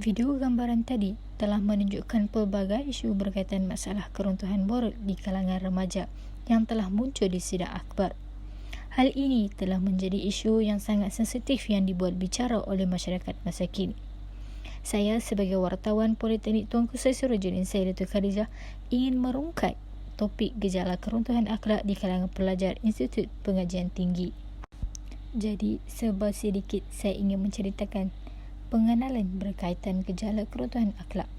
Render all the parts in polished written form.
Video gambaran tadi telah menunjukkan pelbagai isu berkaitan masalah keruntuhan moral di kalangan remaja yang telah muncul di sidang akhbar. Hal ini telah menjadi isu yang sangat sensitif yang dibuat bicara oleh masyarakat masa kini. Saya sebagai wartawan Politeknik Tunku Seri Surujuddin Saya Datuk Khadijah ingin merungkai topik gejala keruntuhan akhlak di kalangan pelajar Institut Pengajian Tinggi. Jadi, sedikit saya ingin menceritakan pengenalan berkaitan gejala keruntuhan akhlak.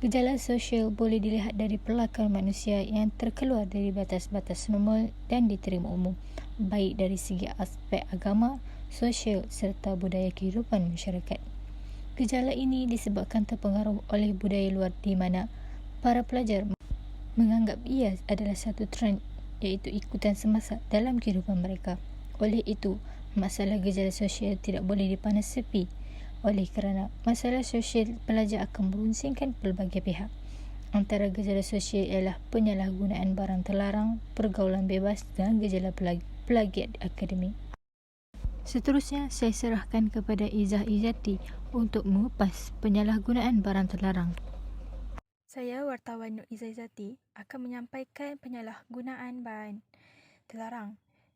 Gejala sosial boleh dilihat dari perlakuan manusia yang terkeluar dari batas-batas normal dan diterima umum, baik dari segi aspek agama, sosial serta budaya kehidupan masyarakat. Gejala ini disebabkan terpengaruh oleh budaya luar di mana para pelajar menganggap ia adalah satu trend, iaitu ikutan semasa dalam kehidupan mereka. Oleh itu, masalah gejala sosial tidak boleh dipandang sepi oleh kerana masalah sosial pelajar akan merunsingkan pelbagai pihak. Antara gejala sosial ialah penyalahgunaan barang terlarang, pergaulan bebas dan gejala plagiat akademik. Seterusnya, saya serahkan kepada Izzah Izzati untuk mengupas penyalahgunaan barang terlarang. Saya, wartawan Nur Izzah Izzati, akan menyampaikan penyalahgunaan bahan terlarang.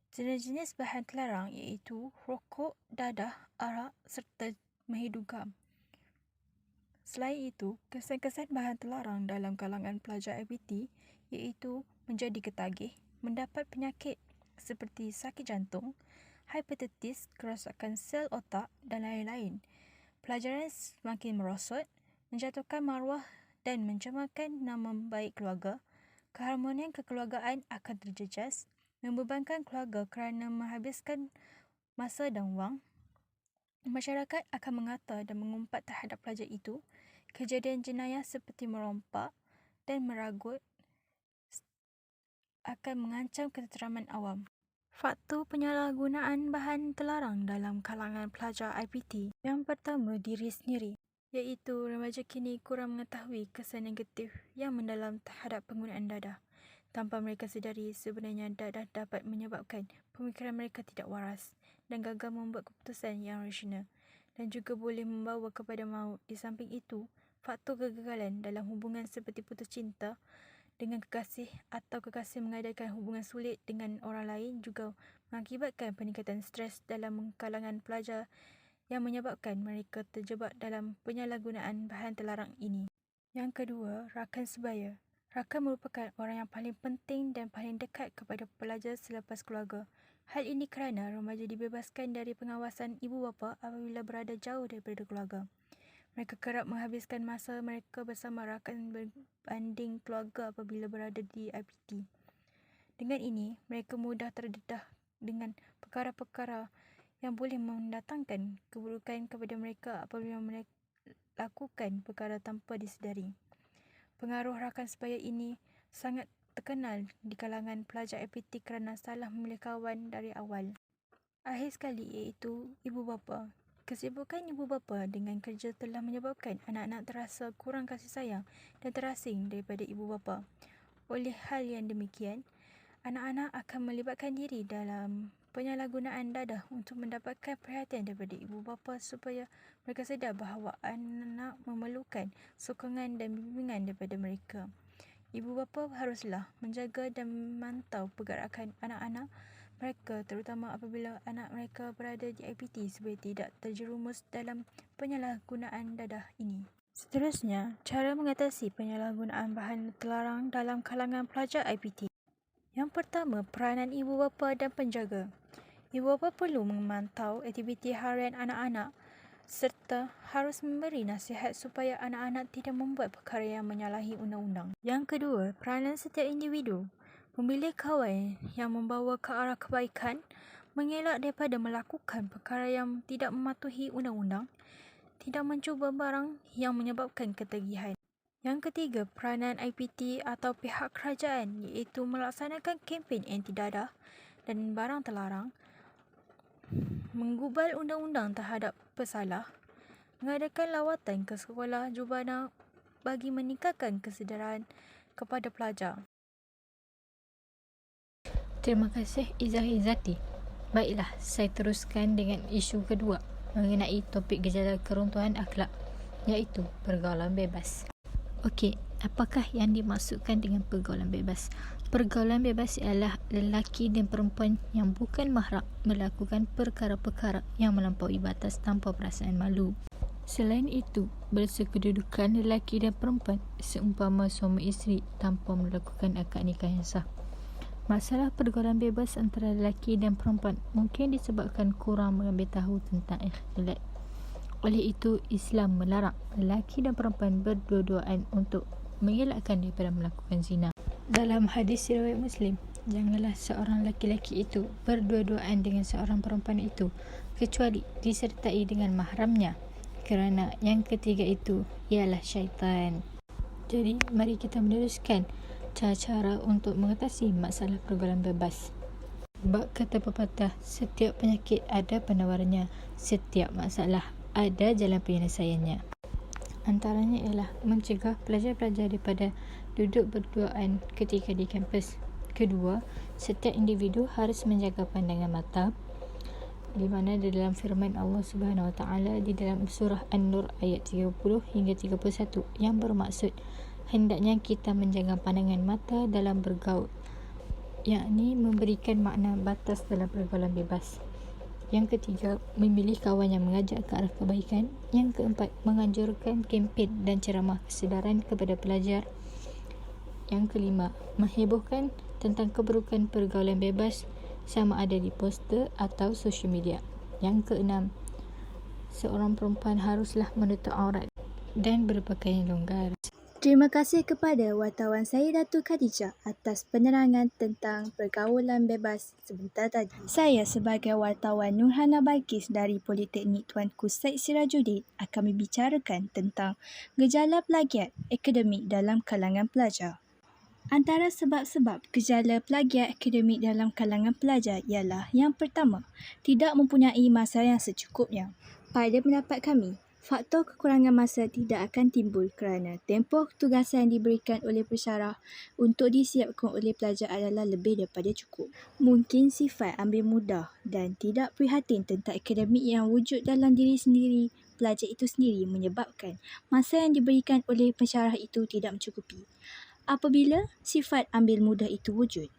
Jenis-jenis bahan terlarang iaitu rokok, dadah, arak serta mahidugam. Selain itu, kesan-kesan bahan terlarang dalam kalangan pelajar IPT iaitu menjadi ketagih, mendapat penyakit seperti sakit jantung, hepatitis, kerosakan sel otak dan lain-lain. Pelajaran semakin merosot, menjatuhkan maruah dan mencemarkan nama baik keluarga. Keharmonian kekeluargaan akan terjejas, membebankan keluarga kerana menghabiskan masa dan wang. Masyarakat akan mengata dan mengumpat terhadap pelajar itu. Kejadian jenayah seperti merompak dan meragut akan mengancam ketenteraman awam. Faktor penyalahgunaan bahan terlarang dalam kalangan pelajar IPT. Yang pertama, diri sendiri, iaitu remaja kini kurang mengetahui kesan negatif yang mendalam terhadap penggunaan dadah. Tanpa mereka sedari, sebenarnya dadah dapat menyebabkan pemikiran mereka tidak waras dan gagal membuat keputusan yang rasional dan juga boleh membawa kepada maut. Di samping itu, faktor kegagalan dalam hubungan seperti putus cinta dengan kekasih atau kekasih mengadakan hubungan sulit dengan orang lain juga mengakibatkan peningkatan stres dalam kalangan pelajar yang menyebabkan mereka terjebak dalam penyalahgunaan bahan terlarang ini. Yang kedua, rakan sebaya. Rakan merupakan orang yang paling penting dan paling dekat kepada pelajar selepas keluarga. Hal ini kerana remaja dibebaskan dari pengawasan ibu bapa apabila berada jauh daripada keluarga. Mereka kerap menghabiskan masa mereka bersama rakan berbanding keluarga apabila berada di IPT. Dengan ini, mereka mudah terdedah dengan perkara-perkara yang boleh mendatangkan keburukan kepada mereka apabila mereka lakukan perkara tanpa disedari. Pengaruh rakan sebaya ini sangat terkenal di kalangan pelajar IPT kerana salah memilih kawan dari awal. Akhir sekali iaitu ibu bapa. Kesibukan ibu bapa dengan kerja telah menyebabkan anak-anak terasa kurang kasih sayang dan terasing daripada ibu bapa. Oleh hal yang demikian, anak-anak akan melibatkan diri dalam penyalahgunaan dadah untuk mendapatkan perhatian daripada ibu bapa supaya mereka sedar bahawa anak memerlukan sokongan dan bimbingan daripada mereka. Ibu bapa haruslah menjaga dan memantau pergerakan anak-anak mereka terutama apabila anak mereka berada di IPT supaya tidak terjerumus dalam penyalahgunaan dadah ini. Seterusnya, cara mengatasi penyalahgunaan bahan terlarang dalam kalangan pelajar IPT. Yang pertama, peranan ibu bapa dan penjaga. Ibu bapa perlu memantau aktiviti harian anak-anak serta harus memberi nasihat supaya anak-anak tidak membuat perkara yang menyalahi undang-undang. Yang kedua, peranan setiap individu. Memilih kawan yang membawa ke arah kebaikan, mengelak daripada melakukan perkara yang tidak mematuhi undang-undang, tidak mencuba barang yang menyebabkan ketagihan. Yang ketiga, peranan IPT atau pihak kerajaan iaitu melaksanakan kempen anti dadah dan barang terlarang, menggubal undang-undang terhadap pesalah, mengadakan lawatan ke sekolah jubana bagi meningkatkan kesedaran kepada pelajar. Terima kasih Izzah Izzati. Baiklah, saya teruskan dengan isu kedua. mengenai topik gejala keruntuhan akhlak, iaitu pergaulan bebas. Okey, apakah yang dimaksudkan dengan pergaulan bebas? Pergaulan bebas ialah lelaki dan perempuan yang bukan mahram melakukan perkara-perkara yang melampaui batas tanpa perasaan malu. Selain itu, bersekedudukan lelaki dan perempuan seumpama suami isteri tanpa melakukan akad nikah yang sah. Masalah pergaulan bebas antara lelaki dan perempuan mungkin disebabkan kurang mengambil tahu tentang ikhtilat. Oleh itu, Islam melarang lelaki dan perempuan berdua-duaan untuk mengelakkan daripada melakukan zina. Dalam hadis riwayat Muslim, janganlah seorang lelaki itu berdua-duaan dengan seorang perempuan itu kecuali disertai dengan mahramnya, kerana yang ketiga itu ialah syaitan. Jadi, mari kita meneruskan cara-cara untuk mengatasi masalah pergaulan bebas. Bab kata pepatah, setiap penyakit ada penawarannya, setiap masalah ada jalan penyelesaiannya. Antaranya ialah mencegah pelajar-pelajar daripada duduk berduaan ketika di kampus. Kedua, setiap individu harus menjaga pandangan mata, di mana di dalam firman Allah Subhanahu Wa Taala di dalam surah An-Nur ayat 30 hingga 31 yang bermaksud hendaknya kita menjaga pandangan mata dalam bergaul, yakni memberikan makna batas dalam pergaulan bebas. Yang ketiga, memilih kawan yang mengajak ke arah kebaikan. Yang keempat, menganjurkan kempen dan ceramah kesedaran kepada pelajar. Yang kelima, menghebohkan tentang keburukan pergaulan bebas sama ada di poster atau sosial media. Yang keenam, seorang perempuan haruslah menutup aurat dan berpakaian longgar. Terima kasih kepada wartawan saya Datuk Khadijah atas penerangan tentang pergaulan bebas sebentar tadi. Saya sebagai wartawan Nurhana Balkis dari Politeknik Tuanku Syed Sirajuddin akan membicarakan tentang gejala plagiat akademik dalam kalangan pelajar. Antara sebab-sebab gejala plagiat akademik dalam kalangan pelajar ialah yang pertama, tidak mempunyai masa yang secukupnya. Pada pendapat kami, faktor kekurangan masa tidak akan timbul kerana tempoh tugasan yang diberikan oleh pensyarah untuk disiapkan oleh pelajar adalah lebih daripada cukup. Mungkin sifat ambil mudah dan tidak prihatin tentang akademik yang wujud dalam diri sendiri pelajar itu sendiri menyebabkan masa yang diberikan oleh pensyarah itu tidak mencukupi. Apabila sifat ambil mudah itu wujud,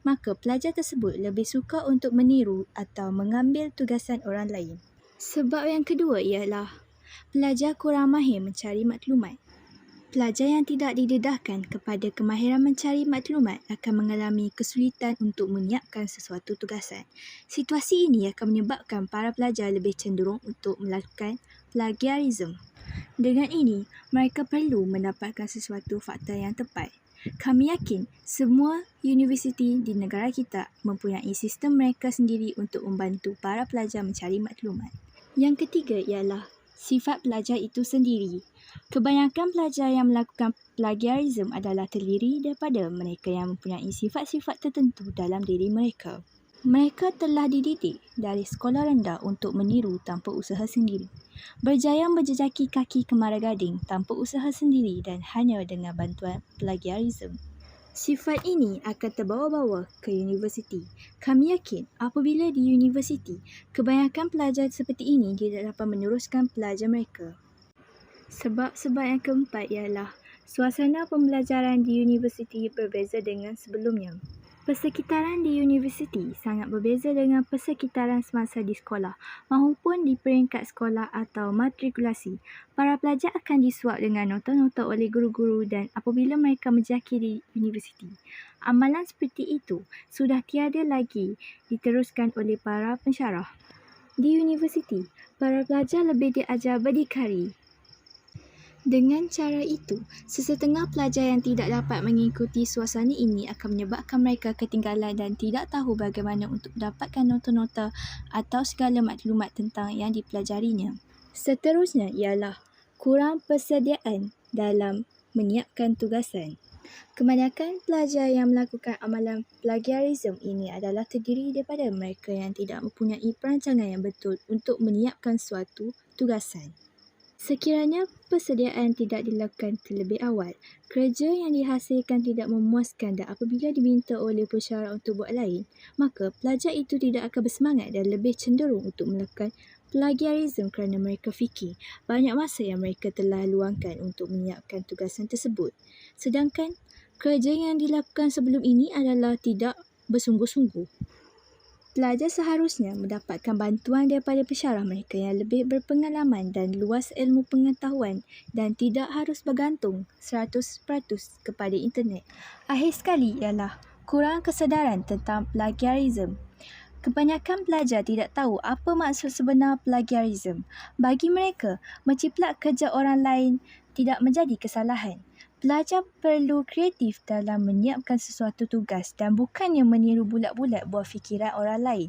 maka pelajar tersebut lebih suka untuk meniru atau mengambil tugasan orang lain. Sebab yang kedua ialah pelajar kurang mahir mencari maklumat. Pelajar yang tidak didedahkan kepada kemahiran mencari maklumat akan mengalami kesulitan untuk menyiapkan sesuatu tugasan. Situasi ini akan menyebabkan para pelajar lebih cenderung untuk melakukan plagiarism. Dengan ini, mereka perlu mendapatkan sesuatu fakta yang tepat. Kami yakin semua universiti di negara kita mempunyai sistem mereka sendiri untuk membantu para pelajar mencari maklumat. Yang ketiga ialah sifat pelajar itu sendiri. Kebanyakan pelajar yang melakukan plagiarism adalah terdiri daripada mereka yang mempunyai sifat-sifat tertentu dalam diri mereka. Mereka telah dididik dari sekolah rendah untuk meniru tanpa usaha sendiri, berjayang berjejaki kaki ke Mara Gading tanpa usaha sendiri dan hanya dengan bantuan plagiarism. Sifat ini akan terbawa-bawa ke universiti. Kami yakin apabila di universiti, kebanyakan pelajar seperti ini tidak dapat meneruskan pelajar mereka. Sebab-sebab yang keempat ialah suasana pembelajaran di universiti berbeza dengan sebelumnya. Persekitaran di universiti sangat berbeza dengan persekitaran semasa di sekolah maupun di peringkat sekolah atau matrikulasi. Para pelajar akan disuap dengan nota-nota oleh guru-guru dan apabila mereka menjaki di universiti, amalan seperti itu sudah tiada lagi diteruskan oleh para pensyarah. Di universiti, para pelajar lebih diajar berdikari. Dengan cara itu, sesetengah pelajar yang tidak dapat mengikuti suasana ini akan menyebabkan mereka ketinggalan dan tidak tahu bagaimana untuk mendapatkan nota-nota atau segala maklumat tentang yang dipelajarinya. Seterusnya ialah kurang persediaan dalam menyiapkan tugasan. Kebanyakan pelajar yang melakukan amalan plagiarism ini adalah terdiri daripada mereka yang tidak mempunyai perancangan yang betul untuk menyiapkan suatu tugasan. Sekiranya persediaan tidak dilakukan terlebih awal, kerja yang dihasilkan tidak memuaskan dan apabila diminta oleh pensyarah untuk buat lain, maka pelajar itu tidak akan bersemangat dan lebih cenderung untuk melakukan plagiarism kerana mereka fikir banyak masa yang mereka telah luangkan untuk menyiapkan tugasan tersebut. Sedangkan kerja yang dilakukan sebelum ini adalah tidak bersungguh-sungguh. Pelajar seharusnya mendapatkan bantuan daripada pensyarah mereka yang lebih berpengalaman dan luas ilmu pengetahuan dan tidak harus bergantung 100% kepada internet. Akhir sekali ialah kurang kesedaran tentang plagiarism. Kebanyakan pelajar tidak tahu apa maksud sebenar plagiarism. Bagi mereka, menciplak kerja orang lain tidak menjadi kesalahan. Pelajar perlu kreatif dalam menyiapkan sesuatu tugas dan bukannya meniru bulat-bulat buah fikiran orang lain.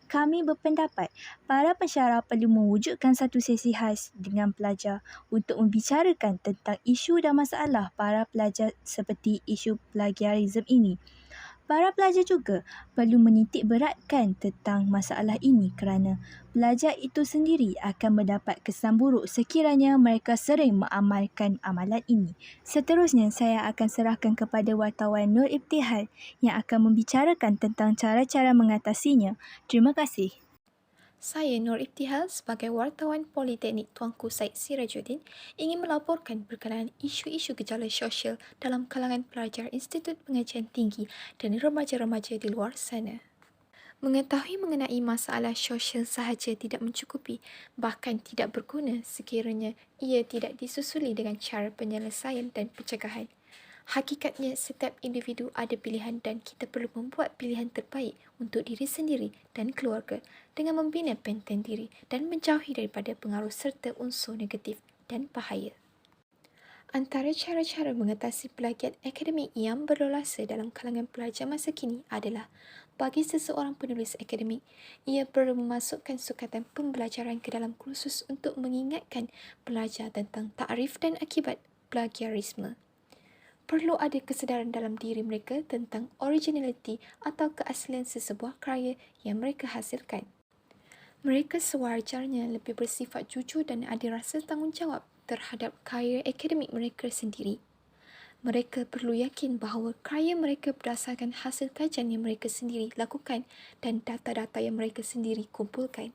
Kami berpendapat para pensyarah perlu mewujudkan satu sesi khas dengan pelajar untuk membicarakan tentang isu dan masalah para pelajar seperti isu plagiarism ini. Para pelajar juga perlu menitik beratkan tentang masalah ini kerana pelajar itu sendiri akan mendapat kesan buruk sekiranya mereka sering mengamalkan amalan ini. Seterusnya, saya akan serahkan kepada wartawan Nur Ibtihal yang akan membicarakan tentang cara-cara mengatasinya. Terima kasih. Saya Nur Ibtihal sebagai wartawan Politeknik Tuanku Said Sirajuddin ingin melaporkan berkenaan isu-isu gejala sosial dalam kalangan pelajar Institut Pengajian Tinggi dan remaja-remaja di luar sana. Mengetahui mengenai masalah sosial sahaja tidak mencukupi, bahkan tidak berguna sekiranya ia tidak disusuli dengan cara penyelesaian dan pencegahan. Hakikatnya, setiap individu ada pilihan dan kita perlu membuat pilihan terbaik untuk diri sendiri dan keluarga dengan membina benteng diri dan menjauhi daripada pengaruh serta unsur negatif dan bahaya. Antara cara-cara mengatasi plagiat akademik yang berlolasa dalam kalangan pelajar masa kini adalah bagi seseorang penulis akademik, ia perlu memasukkan sukatan pembelajaran ke dalam kursus untuk mengingatkan pelajar tentang takrif dan akibat plagiarisme. Perlu ada kesedaran dalam diri mereka tentang originality atau keaslian sesebuah karya yang mereka hasilkan. Mereka sewajarnya lebih bersifat jujur dan ada rasa tanggungjawab terhadap karya akademik mereka sendiri. Mereka perlu yakin bahawa karya mereka berdasarkan hasil kajian yang mereka sendiri lakukan dan data-data yang mereka sendiri kumpulkan.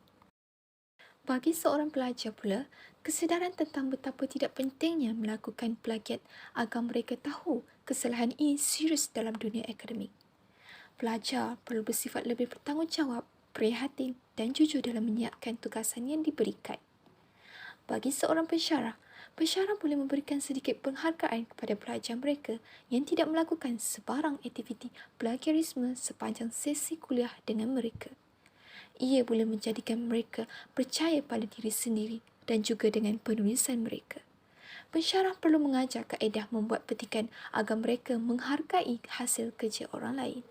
Bagi seorang pelajar pula, kesedaran tentang betapa tidak pentingnya melakukan plagiat agar mereka tahu kesalahan ini serius dalam dunia akademik. Pelajar perlu bersifat lebih bertanggungjawab, prihatin dan jujur dalam menyiapkan tugasan yang diberikan. Bagi seorang pensyarah boleh memberikan sedikit penghargaan kepada pelajar mereka yang tidak melakukan sebarang aktiviti plagiarisme sepanjang sesi kuliah dengan mereka. Ia boleh menjadikan mereka percaya pada diri sendiri dan juga dengan penulisan mereka. Pensyarah perlu mengajar kaedah membuat petikan agar mereka menghargai hasil kerja orang lain.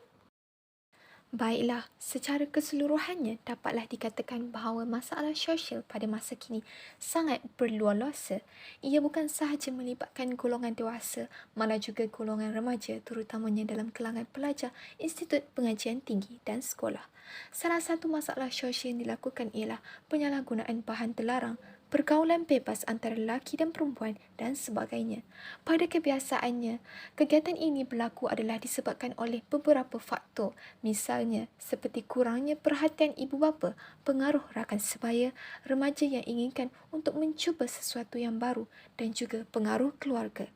Baiklah, secara keseluruhannya dapatlah dikatakan bahawa masalah sosial pada masa kini sangat berluasa. Ia bukan sahaja melibatkan golongan dewasa, malah juga golongan remaja terutamanya dalam kalangan pelajar Institut Pengajian Tinggi dan sekolah. Salah satu masalah sosial yang dilakukan ialah penyalahgunaan bahan terlarang, pergaulan bebas antara lelaki dan perempuan dan sebagainya. Pada kebiasaannya, kegiatan ini berlaku adalah disebabkan oleh beberapa faktor, misalnya seperti kurangnya perhatian ibu bapa, pengaruh rakan sebaya, remaja yang inginkan untuk mencuba sesuatu yang baru dan juga pengaruh keluarga.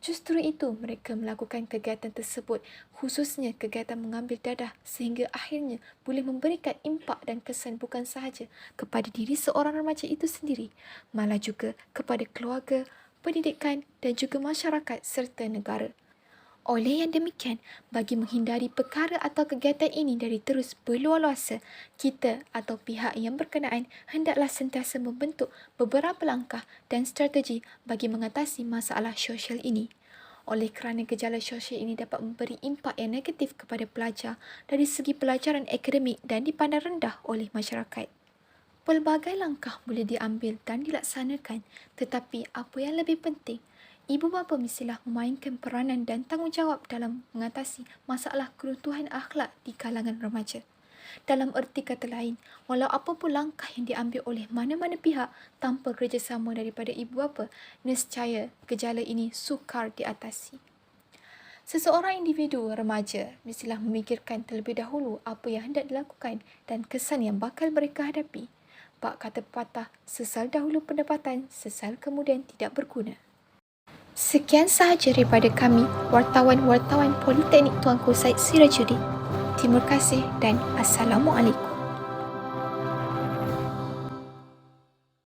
Justru itu mereka melakukan kegiatan tersebut, khususnya kegiatan mengambil dadah sehingga akhirnya boleh memberikan impak dan kesan bukan sahaja kepada diri seorang remaja itu sendiri, malah juga kepada keluarga, pendidikan dan juga masyarakat serta negara. Oleh yang demikian, bagi menghindari perkara atau kegiatan ini dari terus berluasa, kita atau pihak yang berkenaan hendaklah sentiasa membentuk beberapa langkah dan strategi bagi mengatasi masalah sosial ini. Oleh kerana gejala sosial ini dapat memberi impak yang negatif kepada pelajar dari segi pelajaran akademik dan dipandang rendah oleh masyarakat. Pelbagai langkah boleh diambil dan dilaksanakan, tetapi apa yang lebih penting, ibu bapa mestilah memainkan peranan dan tanggungjawab dalam mengatasi masalah keruntuhan akhlak di kalangan remaja. Dalam erti kata lain, walau apapun langkah yang diambil oleh mana-mana pihak tanpa kerjasama daripada ibu bapa, nescaya gejala ini sukar diatasi. Seseorang individu remaja mestilah memikirkan terlebih dahulu apa yang hendak dilakukan dan kesan yang bakal mereka hadapi. Bak kata pepatah, sesal dahulu pendapatan, sesal kemudian tidak berguna. Sekian sahaja daripada kami, wartawan-wartawan Politeknik Tuanku Said Sirajuddin. Terima kasih dan Assalamualaikum.